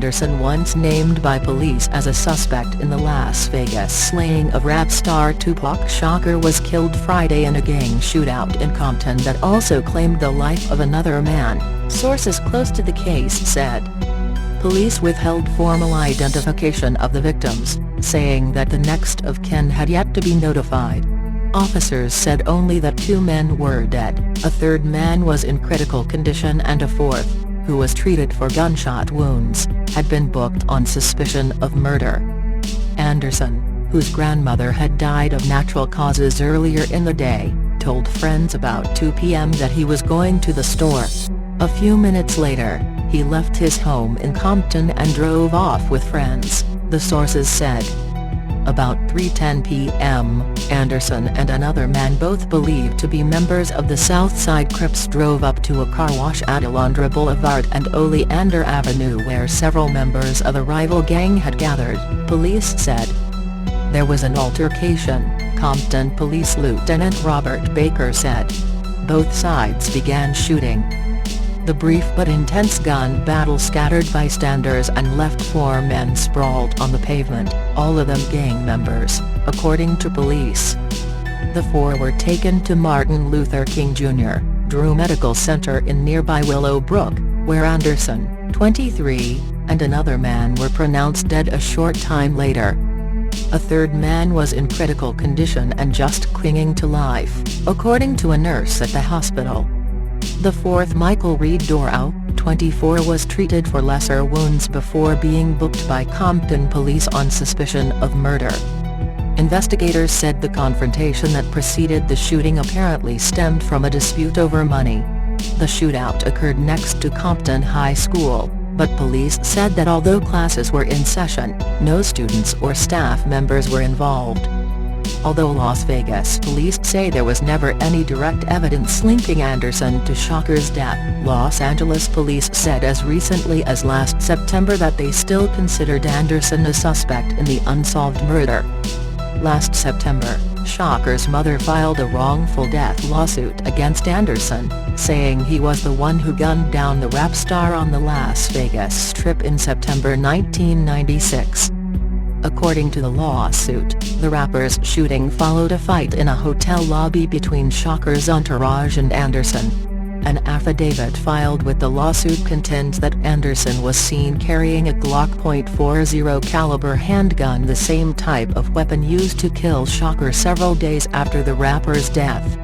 Anderson, once named by police as a suspect in the Las Vegas slaying of rap star Tupac Shakur, was killed Friday in a gang shootout in Compton that also claimed the life of another man, sources close to the case said. Police withheld formal identification of the victims, saying that the next of kin had yet to be notified. Officers said only that 2 men were dead, a third man was in critical condition, and a fourth, who was treated for gunshot wounds, had been booked on suspicion of murder. Anderson, whose grandmother had died of natural causes earlier in the day, told friends about 2 p.m. that he was going to the store. A few minutes later, he left his home in Compton and drove off with friends, the sources said. About 3:10 p.m., Anderson and another man, both believed to be members of the Southside Crips, drove up to a car wash at Alondra Boulevard and Oleander Avenue, where several members of the rival gang had gathered, police said. There was an altercation, Compton Police Lieutenant Robert Baker said. Both sides began shooting. The brief but intense gun battle scattered bystanders and left 4 men sprawled on the pavement, all of them gang members, according to police. The 4 were taken to Martin Luther King Jr. Drew Medical Center in nearby Willowbrook, where Anderson, 23, and another man were pronounced dead a short time later. A third man was in critical condition and just clinging to life, according to a nurse at the hospital. The fourth, Michael Reed Dorau, 24, was treated for lesser wounds before being booked by Compton police on suspicion of murder. Investigators said the confrontation that preceded the shooting apparently stemmed from a dispute over money. The shootout occurred next to Compton High School, but police said that although classes were in session, no students or staff members were involved. Although Las Vegas police say there was never any direct evidence linking Anderson to Shakur's death, Los Angeles police said as recently as last September that they still considered Anderson a suspect in the unsolved murder. Last September, Shakur's mother filed a wrongful death lawsuit against Anderson, saying he was the one who gunned down the rap star on the Las Vegas Strip in September 1996. According to the lawsuit, the rapper's shooting followed a fight in a hotel lobby between Shakur's entourage and Anderson. An affidavit filed with the lawsuit contends that Anderson was seen carrying a Glock .40 caliber handgun, the same type of weapon used to kill Shakur several days after the rapper's death.